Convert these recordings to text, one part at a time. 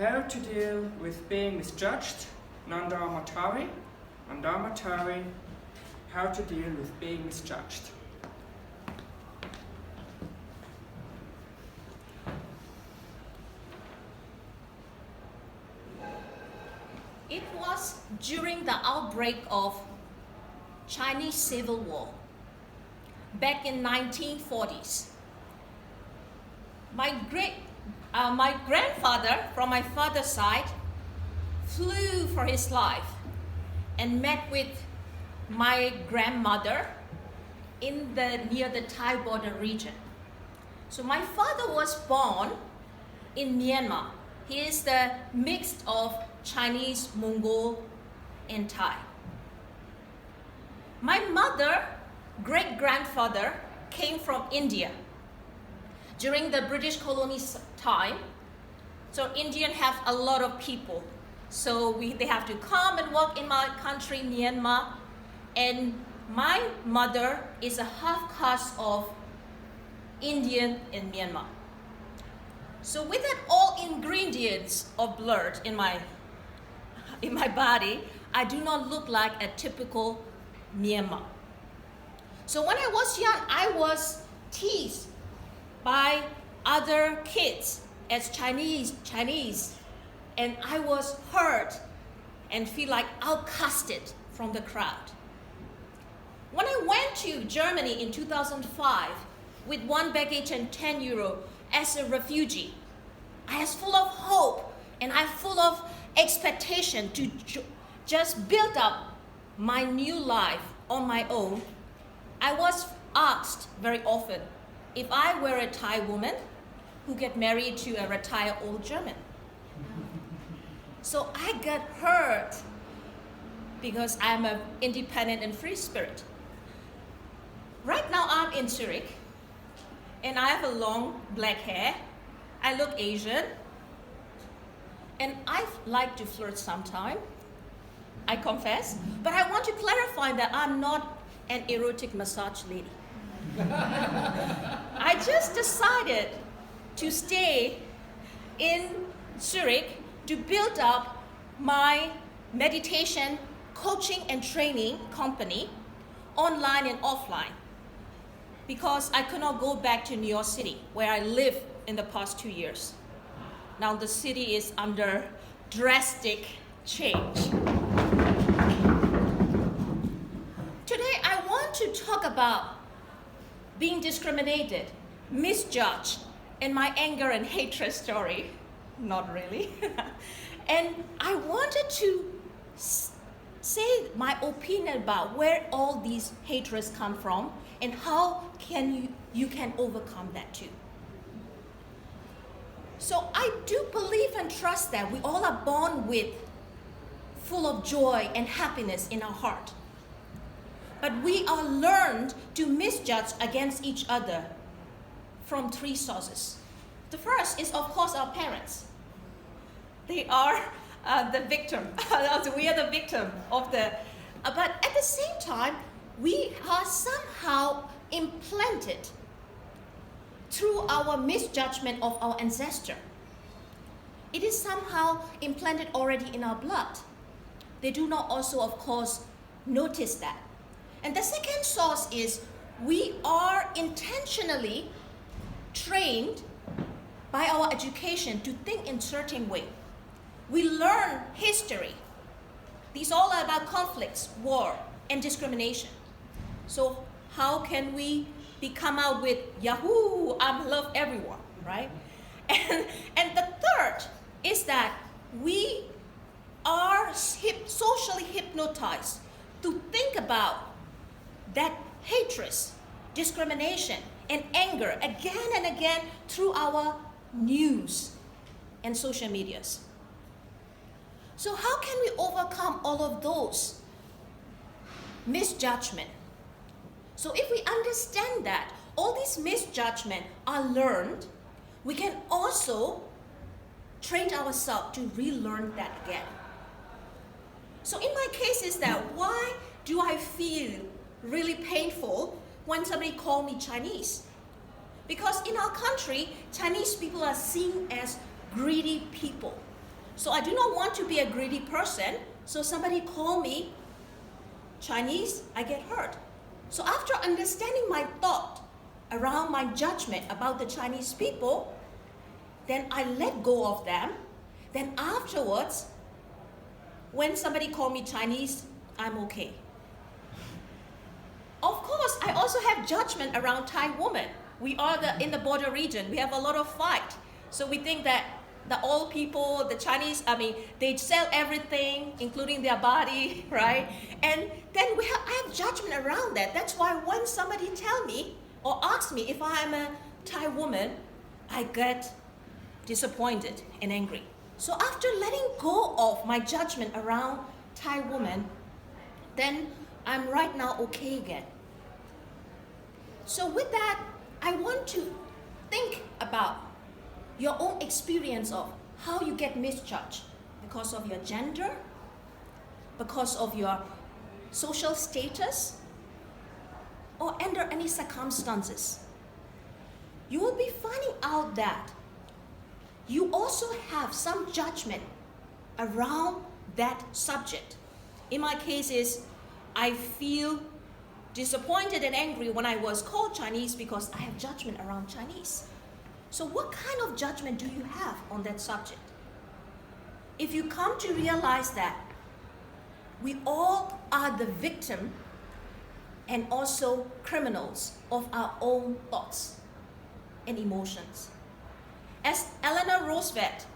How to deal with being misjudged, non-dharmatari, how to deal with being misjudged. It was during the outbreak of Chinese Civil War back in 1940s. My grandfather from my father's side flew for his life and met with my grandmother near the Thai border region. So my father was born in Myanmar. He is the mix of Chinese, Mongol, and Thai. My mother, great-grandfather, came from India during the British colony time. So Indians have a lot of people. So they have to come and work in my country, Myanmar. And my mother is a half caste of Indian in Myanmar. So with that all ingredients of blood in my body, I do not look like a typical Myanmar. So when I was young, I was teased by other kids as Chinese, and I was hurt and feel like outcasted from the crowd. When I went to Germany in 2005 with one baggage and 10 euro as a refugee, I was full of hope and I'm full of expectation to just build up my new life on my own. I was asked very often if I were a Thai woman who get married to a retired old German. So I got hurt because I'm an independent and free spirit. Right now I'm in Zurich and I have a long black hair. I look Asian and I like to flirt sometime, I confess, but I want to clarify that I'm not an erotic massage lady. I just decided to stay in Zurich to build up my meditation coaching and training company online and offline because I could not go back to New York City where I lived in the past 2 years. Now the city is under drastic change. Today I want to talk about being discriminated, misjudged, and my anger and hatred story. Not really. And I wanted to say my opinion about where all these hatreds come from and how you can overcome that too. So I do believe and trust that we all are born with full of joy and happiness in our heart. But we are learned to misjudge against each other from 3 sources. The first is, of course, our parents. They are the victim. We are the victim of the... but at the same time, we are somehow implanted through our misjudgment of our ancestor. It is somehow implanted already in our blood. They do not also, of course, notice that. And the second source is we are intentionally trained by our education to think in a certain way. We learn history. These all are about conflicts, war, and discrimination. So how can we come out with Yahoo, I love everyone, right? And the third is that we are socially hypnotized to think about that hatred, discrimination, and anger again and again through our news and social medias. So how can we overcome all of those misjudgment? So if we understand that all these misjudgment are learned, we can also train ourselves to relearn that again. So in my case is that why do I feel really painful when somebody calls me Chinese? Because in our country, Chinese people are seen as greedy people. So I do not want to be a greedy person. So somebody call me Chinese, I get hurt. So after understanding my thought around my judgment about the Chinese people, then I let go of them. Then afterwards, when somebody call me Chinese, I'm okay. Of course, I also have judgment around Thai women. We are in the border region. We have a lot of fight. So we think that the old people, the Chinese, they sell everything, including their body, right? And then I have judgment around that. That's why when somebody tell me or ask me if I'm a Thai woman, I get disappointed and angry. So after letting go of my judgment around Thai women, then I'm right now okay again. So with that, I want to think about your own experience of how you get misjudged because of your gender, because of your social status, or under any circumstances. You will be finding out that you also have some judgment around that subject. In my case is, I feel disappointed and angry when I was called Chinese because I have judgment around Chinese. So what kind of judgment do you have on that subject? If you come to realize that we all are the victim and also criminals of our own thoughts and emotions. As Eleanor Roosevelt,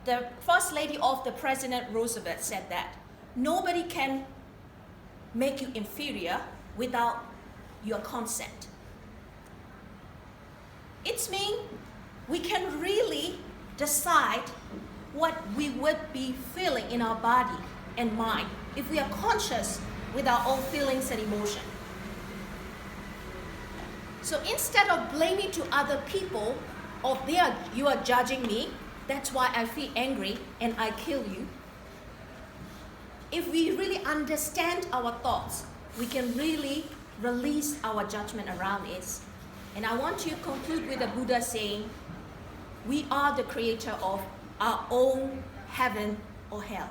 the first lady of the President Roosevelt, said that nobody can make you inferior without your consent. It means we can really decide what we would be feeling in our body and mind if we are conscious with our own feelings and emotion. So instead of blaming to other people, or you are judging me, that's why I feel angry and I kill you. If we really understand our thoughts, we can really release our judgment around it. And I want to conclude with the Buddha saying, we are the creator of our own heaven or hell.